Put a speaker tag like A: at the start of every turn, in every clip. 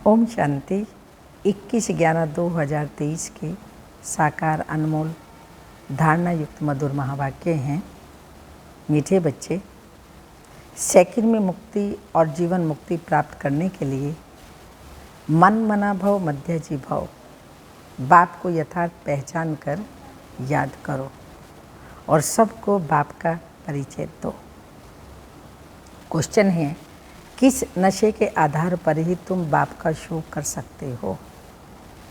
A: ओम शांति। 21/11/2023 के साकार अनमोल धारणा युक्त मधुर महावाक्य हैं। मीठे बच्चे, सेकंड में मुक्ति और जीवन मुक्ति प्राप्त करने के लिए मन मना भव मध्यजी भव, बाप को यथार्थ पहचान कर याद करो और सबको बाप का परिचय दो। क्वेश्चन है, किस नशे के आधार पर ही तुम बाप का शो कर सकते हो?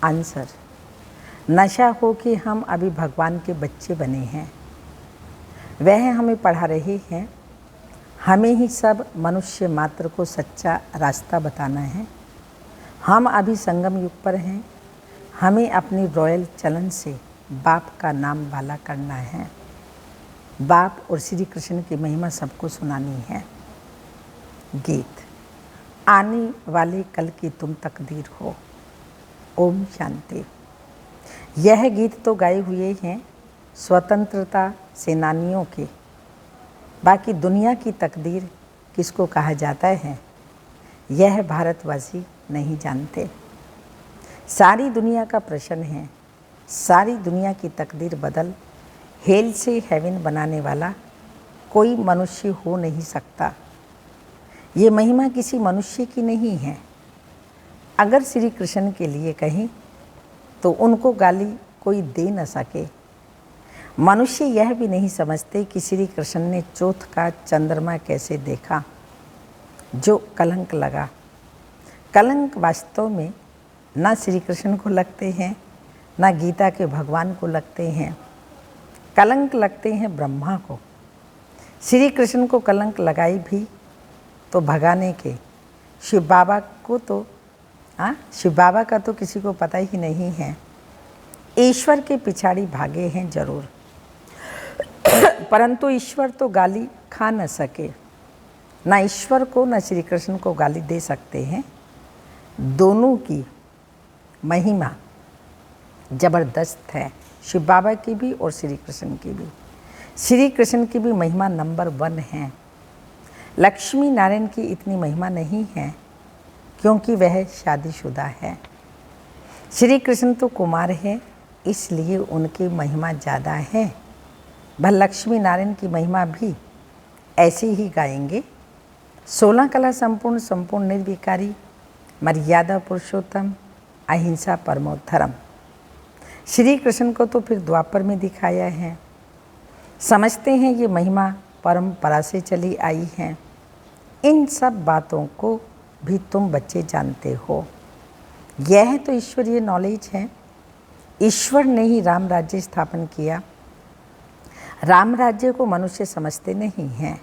A: आंसर, नशा हो कि हम अभी भगवान के बच्चे बने हैं, वह हमें पढ़ा रहे हैं, हमें ही सब मनुष्य मात्र को सच्चा रास्ता बताना है। हम अभी संगम युग पर हैं, हमें अपनी रॉयल चलन से बाप का नाम वाला करना है। बाप और श्री कृष्ण की महिमा सबको सुनानी है। गीत, आने वाले कल की तुम तकदीर हो। ओम शांति। यह गीत तो गाए हुए हैं स्वतंत्रता सेनानियों के, बाकी दुनिया की तकदीर किसको कहा जाता है यह भारतवासी नहीं जानते। सारी दुनिया का प्रश्न है, सारी दुनिया की तकदीर बदल हेल से हेवन बनाने वाला कोई मनुष्य हो नहीं सकता। ये महिमा किसी मनुष्य की नहीं है। अगर श्री कृष्ण के लिए कहें तो उनको गाली कोई दे न सके। मनुष्य यह भी नहीं समझते कि श्री कृष्ण ने चौथ का चंद्रमा कैसे देखा जो कलंक लगा। कलंक वास्तव में न श्री कृष्ण को लगते हैं, न गीता के भगवान को लगते हैं। कलंक लगते हैं ब्रह्मा को। श्री कृष्ण को कलंक लगाई भी तो भगाने के शिव बाबा को तो शिव बाबा का तो किसी को पता ही नहीं है। ईश्वर के पिछाड़ी भागे हैं जरूर, परंतु ईश्वर तो गाली खा न सके। ना ईश्वर को न श्री कृष्ण को गाली दे सकते हैं। दोनों की महिमा जबरदस्त है, शिव बाबा की भी और श्री कृष्ण की भी। श्री कृष्ण की भी महिमा नंबर 1 है। लक्ष्मी नारायण की इतनी महिमा नहीं है क्योंकि वह शादीशुदा है। श्री कृष्ण तो कुमार है, इसलिए उनकी महिमा ज़्यादा है। भल लक्ष्मी नारायण की महिमा भी ऐसे ही गाएंगे। 16 कला संपूर्ण, संपूर्ण निर्विकारी, मर्यादा पुरुषोत्तम, अहिंसा परमो धर्म। श्री कृष्ण को तो फिर द्वापर में दिखाया है। समझते हैं ये महिमा परंपरा से चली आई है। इन सब बातों को भी तुम बच्चे जानते हो। यह तो ईश्वरीय नॉलेज है। ईश्वर ने ही राम राज्य स्थापन किया। राम राज्य को मनुष्य समझते नहीं हैं।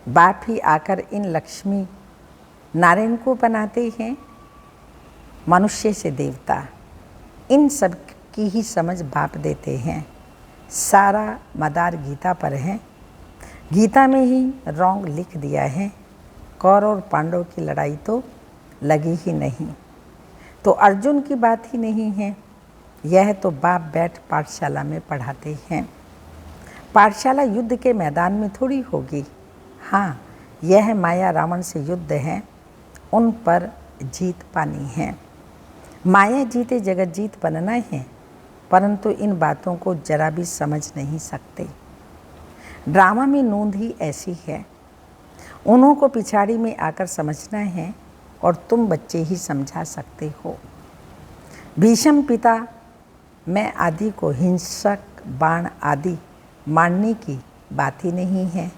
A: बाप ही आकर इन लक्ष्मी नारायण को बनाते हैं मनुष्य से देवता। इन सब की ही समझ बाप देते हैं। सारा मदार गीता पर है। गीता में ही रॉन्ग लिख दिया है। कौरव और पांडव की लड़ाई तो लगी ही नहीं, तो अर्जुन की बात ही नहीं है। यह तो बाप बैठ पाठशाला में पढ़ाते हैं। पाठशाला युद्ध के मैदान में थोड़ी होगी। हाँ, यह माया रावण से युद्ध है, उन पर जीत पानी है। माया जीते जगत जीत बनना है, परंतु इन बातों को जरा भी समझ नहीं सकते। ड्रामा में नूंद ही ऐसी है। उन्हों को पिछाड़ी में आकर समझना है और तुम बच्चे ही समझा सकते हो। भीष्म पिता मैं आदि को हिंसक बाण आदि मारने की बात ही नहीं है।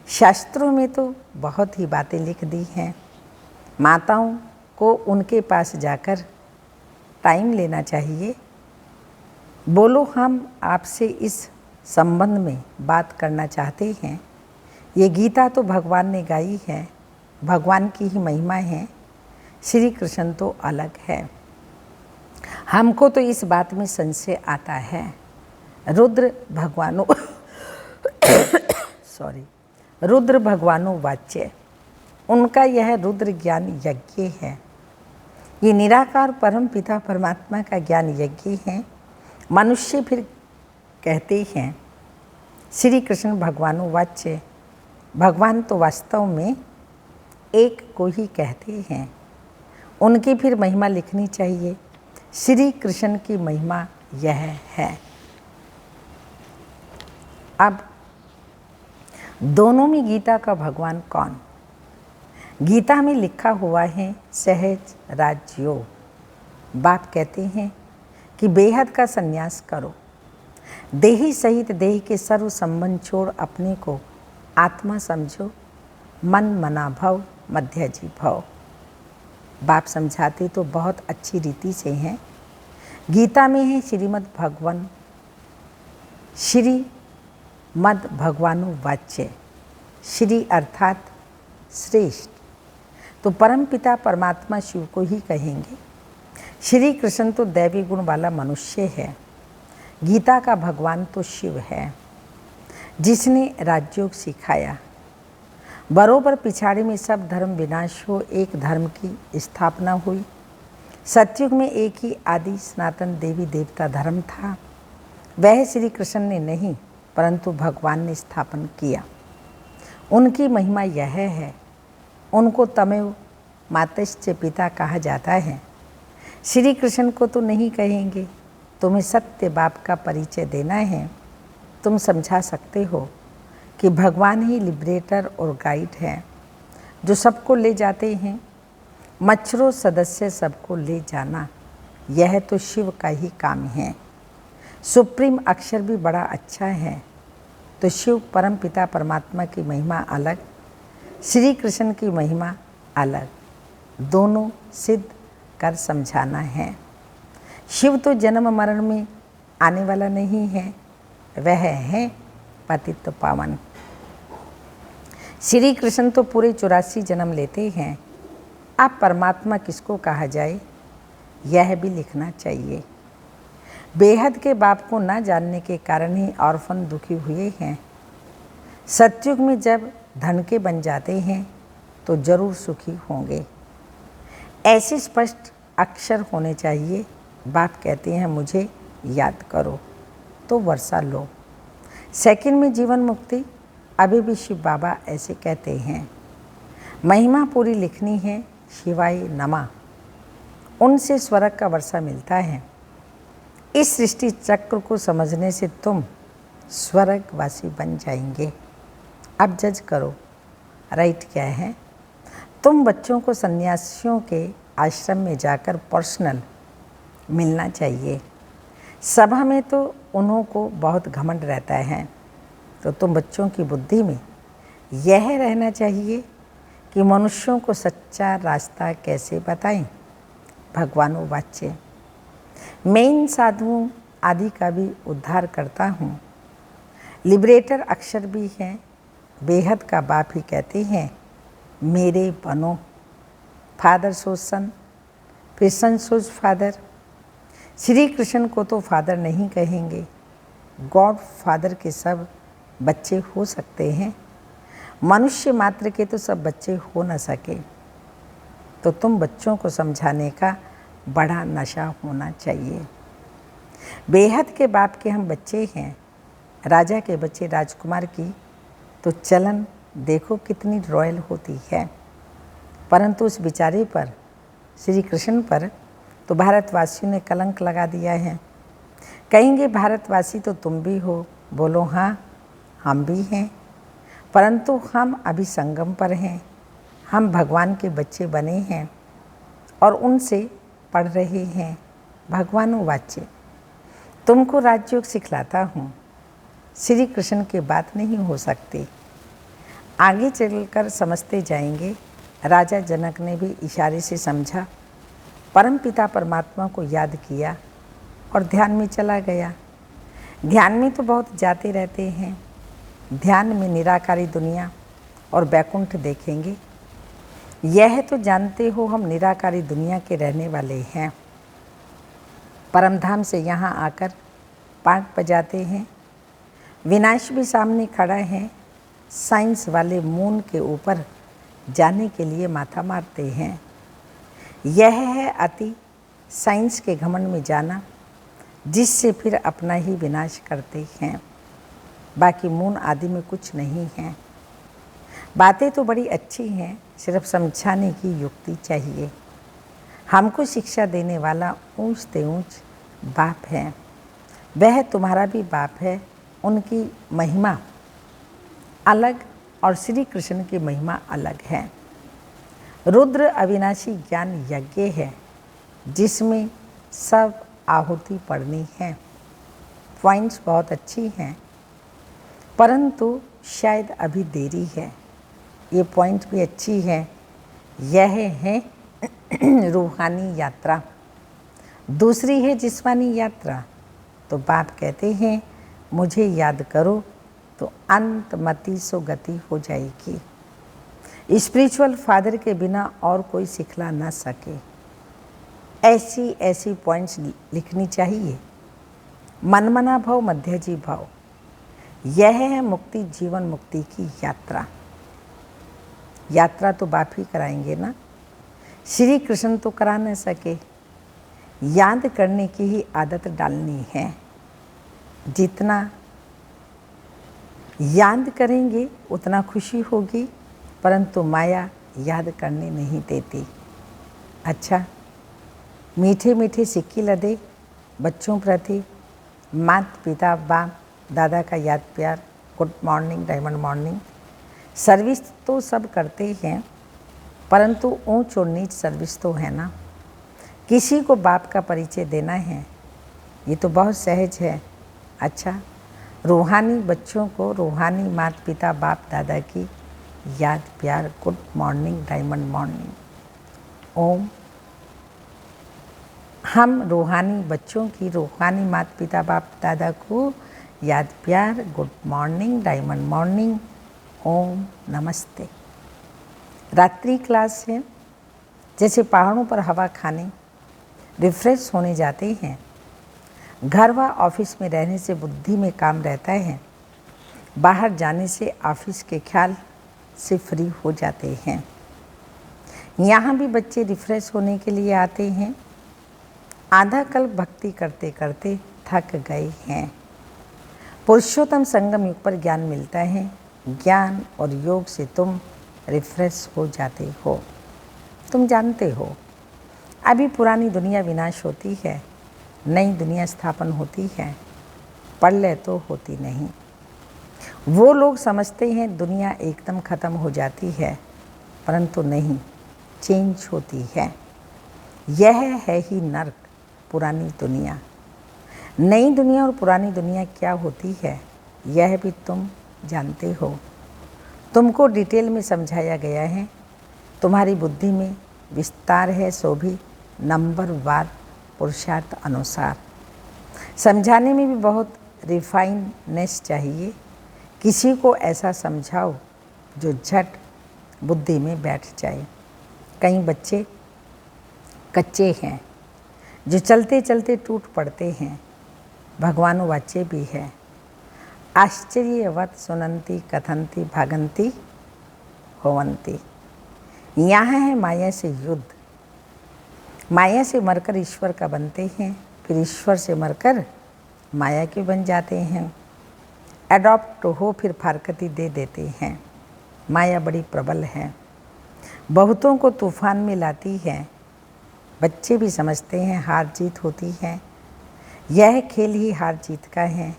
A: शास्त्रों में तो बहुत ही बातें लिख दी हैं। माताओं को उनके पास जाकर टाइम लेना चाहिए। बोलो, हम आपसे इस संबंध में बात करना चाहते हैं। ये गीता तो भगवान ने गाई है, भगवान की ही महिमा है। श्री कृष्ण तो अलग है। हमको तो इस बात में संशय आता है। रुद्र भगवानों रुद्र भगवानों वाच्य, उनका यह रुद्र ज्ञान यज्ञ है। ये निराकार परम पिता परमात्मा का ज्ञान यज्ञ है। मनुष्य फिर कहते हैं श्री कृष्ण भगवानों वाच्य। भगवान तो वास्तव में एक को ही कहते हैं। उनकी फिर महिमा लिखनी चाहिए। श्री कृष्ण की महिमा यह है। अब दोनों में गीता का भगवान कौन? गीता में लिखा हुआ है सहज राजयोग। बाप कहते हैं कि बेहद का संन्यास करो, देही सहित देह के सर्व संबंध छोड़ अपने को आत्मा समझो, मन मना भव मध्यजी भव। बाप समझाते तो बहुत अच्छी रीति से हैं। गीता में है श्रीमद् भगवानु वाच्य। श्री अर्थात श्रेष्ठ, तो परम पिता परमात्मा शिव को ही कहेंगे। श्री कृष्ण तो दैवी गुण वाला मनुष्य है। गीता का भगवान तो शिव है, जिसने राजयोग सिखाया। बरोबर पिछाड़ी में सब धर्म विनाश हो, एक धर्म की स्थापना हुई। सतयुग में एक ही आदि सनातन देवी देवता धर्म था। वह श्री कृष्ण ने नहीं, परंतु भगवान ने स्थापन किया। उनकी महिमा यह है, उनको तमेव मातश्च पिता कहा जाता है। श्री कृष्ण को तो नहीं कहेंगे। तुम्हें सत्य बाप का परिचय देना है। तुम समझा सकते हो कि भगवान ही लिबरेटर और गाइड है, जो सबको ले जाते हैं। मच्छरों सदस्य सबको ले जाना, यह तो शिव का ही काम है। सुप्रीम अक्षर भी बड़ा अच्छा है। तो शिव परम पिता परमात्मा की महिमा अलग, श्री कृष्ण की महिमा अलग, दोनों सिद्ध कर समझाना है। शिव तो जन्म मरण में आने वाला नहीं है, वह है पतित पावन। श्री कृष्ण तो पूरे 84 जन्म लेते हैं। अब परमात्मा किसको कहा जाए, यह भी लिखना चाहिए। बेहद के बाप को न जानने के कारण ही ऑर्फन दुखी हुए हैं। सतयुग में जब धन के बन जाते हैं तो जरूर सुखी होंगे। ऐसे स्पष्ट अक्षर होने चाहिए। बाप कहते हैं मुझे याद करो तो वर्षा लो। सेकंड में जीवन मुक्ति, अभी भी शिव बाबा ऐसे कहते हैं। महिमा पूरी लिखनी है, शिवाय नमा। उनसे स्वर्ग का वर्षा मिलता है। इस सृष्टि चक्र को समझने से तुम स्वर्गवासी बन जाएंगे। अब जज करो राइट क्या है। तुम बच्चों को सन्यासियों के आश्रम में जाकर पर्सनल मिलना चाहिए। सभा में तो उन्हों को बहुत घमंड रहता है, तो तुम बच्चों की बुद्धि में यह रहना चाहिए कि मनुष्यों को सच्चा रास्ता कैसे बताएं। भगवानो वाच्य। मैं इन साधुओं आदि का भी उद्धार करता हूँ। लिबरेटर अक्षर भी हैं। बेहद का बाप ही कहते हैं मेरे बनो। फादर सोज सन, फिर सन सोज फादर। श्री कृष्ण को तो फादर नहीं कहेंगे। गॉड फादर के सब बच्चे हो सकते हैं, मनुष्य मात्र के तो सब बच्चे हो न सके। तो तुम बच्चों को समझाने का बड़ा नशा होना चाहिए। बेहद के बाप के हम बच्चे हैं। राजा के बच्चे राजकुमार की तो चलन देखो कितनी रॉयल होती है, परंतु उस बेचारे पर, श्री कृष्ण पर तो भारतवासियों ने कलंक लगा दिया है। कहेंगे भारतवासी तो तुम भी हो। बोलो हाँ, हम भी हैं, परंतु हम अभी संगम पर हैं। हम भगवान के बच्चे बने हैं और उनसे पढ़ रहे हैं। भगवानो वाच्य। तुमको राजयोग सिखलाता हूँ। श्री कृष्ण की बात नहीं हो सकती। आगे चलकर समझते जाएंगे। राजा जनक ने भी इशारे से समझा, परम पिता परमात्मा को याद किया और ध्यान में चला गया। ध्यान में तो बहुत जाते रहते हैं। ध्यान में निराकारी दुनिया और बैकुंठ देखेंगे। यह तो जानते हो हम निराकारी दुनिया के रहने वाले हैं। परमधाम से यहाँ आकर पाठ बजाते हैं। विनाश भी सामने खड़ा है। साइंस वाले मून के ऊपर जाने के लिए माथा मारते हैं। यह है अति साइंस के घमंड में जाना, जिससे फिर अपना ही विनाश करते हैं। बाकी मून आदि में कुछ नहीं है। बातें तो बड़ी अच्छी हैं, सिर्फ समझाने की युक्ति चाहिए। हमको शिक्षा देने वाला ऊंच से ऊंच बाप है, वह तुम्हारा भी बाप है। उनकी महिमा अलग और श्री कृष्ण की महिमा अलग है। रुद्र अविनाशी ज्ञान यज्ञ है जिसमें सब आहुति पड़नी है। पॉइंट्स बहुत अच्छी हैं, परंतु शायद अभी देरी है। ये पॉइंट भी अच्छी है। यह है रूहानी यात्रा, दूसरी है जिस्मानी यात्रा। तो बाप कहते हैं मुझे याद करो तो अंतमति सो गति हो जाएगी। स्पिरिचुअल फादर के बिना और कोई सिखला ना सके। ऐसी ऐसी पॉइंट्स लिखनी चाहिए। मनमना भाव मध्यजी भाव, यह है मुक्ति, जीवन मुक्ति की यात्रा। यात्रा तो बाप ही कराएंगे ना, श्री कृष्ण तो करा न सके। याद करने की ही आदत डालनी है। जितना याद करेंगे उतना खुशी होगी, परंतु माया याद करने नहीं देती। अच्छा, मीठे मीठे सिक्के लदे बच्चों प्रति माता पिता बाप दादा का याद प्यार, good morning, diamond morning. Service तो सब करते हैं, परंतु ऊंच और नीच सर्विस तो है ना। किसी को बाप का परिचय देना है, ये तो बहुत सहज है। अच्छा, रूहानी बच्चों को रूहानी माता पिता बाप दादा की याद प्यार, गुड मॉर्निंग, डायमंड मॉर्निंग। ओम। हम रूहानी बच्चों की रूहानी माता पिता बाप दादा को याद प्यार, गुड मॉर्निंग, डायमंड मॉर्निंग, ओम नमस्ते। रात्रि क्लास है, जैसे पहाड़ों पर हवा खाने रिफ्रेश होने जाते हैं। घर व ऑफिस में रहने से बुद्धि में काम रहता है, बाहर जाने से ऑफिस के ख्याल से फ्री हो जाते हैं। यहाँ भी बच्चे रिफ्रेश होने के लिए आते हैं। आधा कल्प भक्ति करते करते थक गए हैं। पुरुषोत्तम संगम युग पर ज्ञान मिलता है। ज्ञान और योग से तुम रिफ्रेश हो जाते हो। तुम जानते हो अभी पुरानी दुनिया विनाश होती है, नई दुनिया स्थापन होती है। प्रलय तो होती नहीं। वो लोग समझते हैं दुनिया एकदम ख़त्म हो जाती है, परंतु नहीं, चेंज होती है। यह है ही नर्क, पुरानी दुनिया। नई दुनिया और पुरानी दुनिया क्या होती है, यह भी तुम जानते हो। तुमको डिटेल में समझाया गया है। तुम्हारी बुद्धि में विस्तार है, सो भी नंबरवार पुरुषार्थ अनुसार। समझाने में भी बहुत रिफाइननेस चाहिए। किसी को ऐसा समझाओ जो झट बुद्धि में बैठ जाए। कई बच्चे कच्चे हैं जो चलते चलते टूट पड़ते हैं। भगवानुवाच्य भी है, आश्चर्यवत सुनंती कथंती भागंती होवंती। यहाँ है माया से युद्ध। माया से मरकर ईश्वर का बनते हैं, फिर ईश्वर से मरकर माया के बन जाते हैं। एडॉप्ट हो फिर फारकती दे देते हैं। माया बड़ी प्रबल है, बहुतों को तूफान में लाती है। बच्चे भी समझते हैं हार जीत होती है। यह खेल ही हार जीत का है।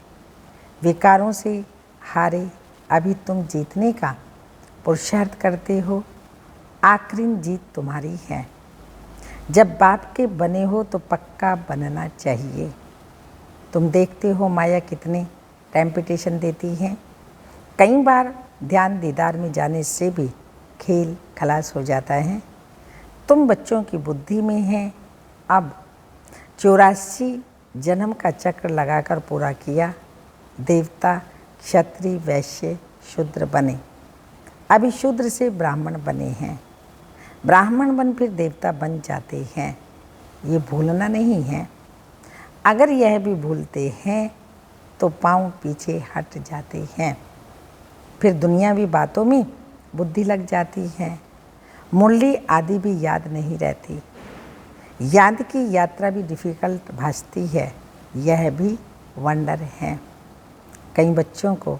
A: विकारों से हारे अभी तुम जीतने का पुरुषार्थ करते हो। आखिरी जीत तुम्हारी है। जब बाप के बने हो तो पक्का बनना चाहिए। तुम देखते हो माया कितने टेम्पटेशन देती है। कई बार ध्यान दीदार में जाने से भी खेल खलास हो जाता है। तुम बच्चों की बुद्धि में है। अब 84 जन्म का चक्र लगाकर पूरा किया। देवता, क्षत्रिय, वैश्य, शूद्र बने। अभी शूद्र से ब्राह्मण बने हैं। ब्राह्मण बन फिर देवता बन जाते हैं। ये भूलना नहीं है। अगर यह भी भूलते हैं तो पाँव पीछे हट जाते हैं। फिर दुनियावी बातों में बुद्धि लग जाती है। मुरली आदि भी याद नहीं रहती। याद की यात्रा भी डिफ़िकल्ट भासती है। यह भी वंडर है। कई बच्चों को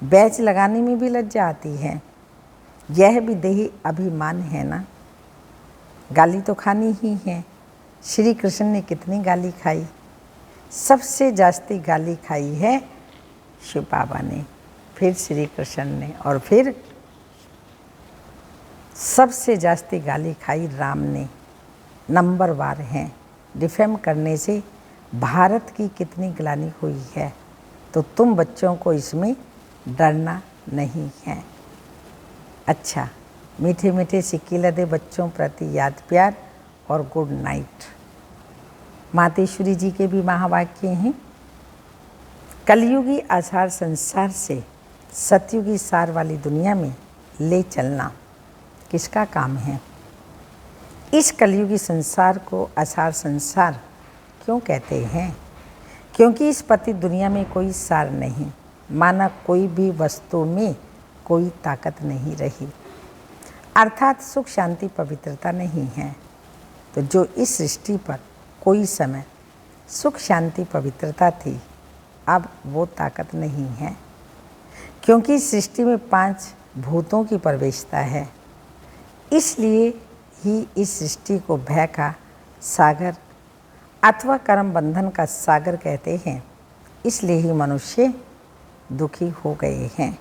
A: बैच लगाने में भी लज्जा आती है। यह भी देही अभिमान है ना। गाली तो खानी ही है। श्री कृष्ण ने कितनी गाली खाई? सबसे जास्ती गाली खाई है शिव बाबा ने, फिर श्री कृष्ण ने, और फिर सबसे जास्ती गाली खाई राम ने। नंबर वार हैं। डिफेम करने से भारत की कितनी ग्लानि हुई है, तो तुम बच्चों को इसमें डरना नहीं है। अच्छा, मीठे मीठे सिक्के लदे बच्चों प्रति याद प्यार और गुड नाइट। मातेश्वरी जी के भी महावाक्य हैं। कलयुगी आसार संसार से सतयुगी सार वाली दुनिया में ले चलना किसका काम है? इस कलयुगी संसार को आसार संसार क्यों कहते हैं? क्योंकि इस पतित दुनिया में कोई सार नहीं, माना कोई भी वस्तु में कोई ताकत नहीं रही, अर्थात सुख शांति पवित्रता नहीं है। तो जो इस सृष्टि पर कोई समय सुख शांति पवित्रता थी, अब वो ताकत नहीं है, क्योंकि इस सृष्टि में 5 भूतों की प्रवेशता है। इसलिए ही इस सृष्टि को भय का सागर अथवा कर्म बंधन का सागर कहते हैं। इसलिए ही मनुष्य दुखी हो गए हैं,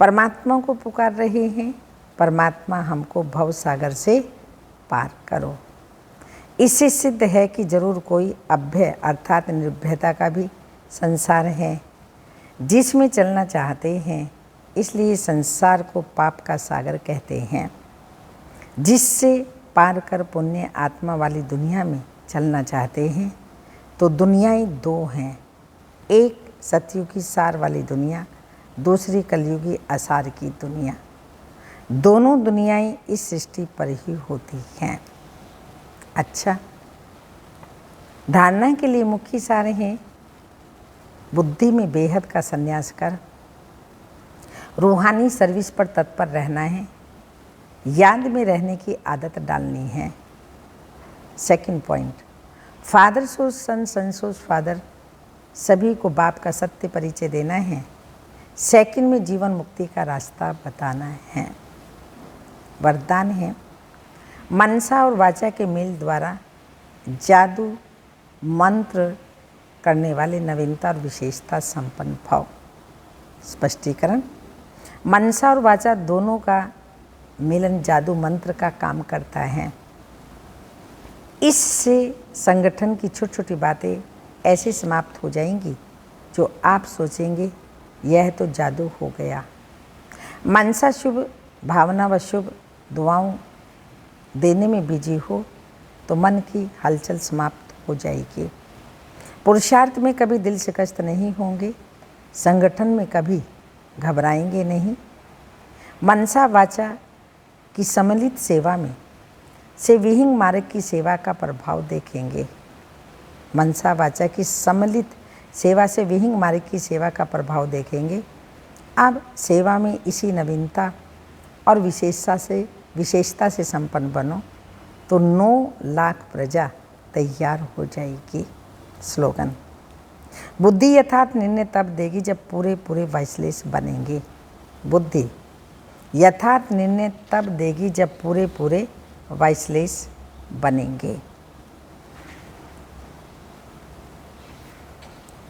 A: परमात्मा को पुकार रहे हैं, परमात्मा हमको भव सागर से पार करो। इससे सिद्ध है कि जरूर कोई अभय अर्थात निर्भयता का भी संसार है जिसमें चलना चाहते हैं। इसलिए संसार को पाप का सागर कहते हैं, जिससे पार कर पुण्य आत्मा वाली दुनिया में चलना चाहते हैं। तो दुनियाएं 2 हैं, एक सतयुगी सार वाली दुनिया, दूसरी कलयुगी आसार की दुनिया। दोनों दुनियाएं इस सृष्टि पर ही होती हैं। अच्छा, धारणा के लिए मुख्य सार हैं। बुद्धि में बेहद का संन्यास कर रूहानी सर्विस पर तत्पर रहना है, याद में रहने की आदत डालनी है। सेकंड पॉइंट, फादर सोज सन, सन सोज फादर, सभी को बाप का सत्य परिचय देना है। सेकंड में जीवन मुक्ति का रास्ता बताना है। वरदान है, मनसा और वाचा के मेल द्वारा जादू मंत्र करने वाले नवीनता और विशेषता संपन्न भाव। स्पष्टीकरण, मनसा और वाचा दोनों का मिलन जादू मंत्र का काम करता है। इससे संगठन की छोटी छोटी बातें ऐसे समाप्त हो जाएंगी जो आप सोचेंगे यह तो जादू हो गया। मनसा शुभ भावना व शुभ दुआओं देने में बिजी हो तो मन की हलचल समाप्त हो जाएगी। पुरुषार्थ में कभी दिल शिकस्त नहीं होंगे, संगठन में कभी घबराएंगे नहीं। मनसा वाचा की सम्मिलित सेवा में से विहिंग मार्ग की सेवा का प्रभाव देखेंगे। मनसा वाचा की सम्मिलित सेवा से विहिंग मार्ग की सेवा का प्रभाव देखेंगे। अब सेवा में इसी नवीनता और विशेषता से संपन्न बनो तो 9 लाख प्रजा तैयार हो जाएगी। स्लोगन, बुद्धि यथार्थ निर्णय तब देगी जब पूरे पूरे वाइसलेस बनेंगे। बुद्धि यथार्थ निर्णय तब देगी जब पूरे पूरे वाइसलेस बनेंगे।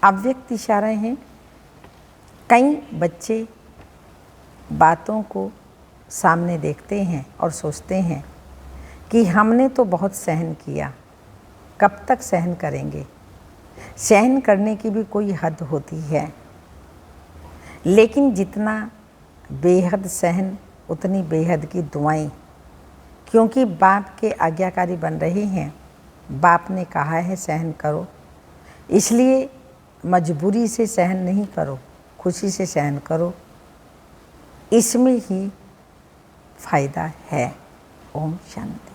A: अव्यक्त इशारे हैं। कई बच्चे बातों को सामने देखते हैं और सोचते हैं कि हमने तो बहुत सहन किया, कब तक सहन करेंगे। सहन करने की भी कोई हद होती है, लेकिन जितना बेहद सहन उतनी बेहद की दुआएं, क्योंकि बाप के आज्ञाकारी बन रहे हैं। बाप ने कहा है सहन करो, इसलिए मजबूरी से सहन नहीं करो, खुशी से सहन करो, इसमें ही फायदा है। ओम शांति।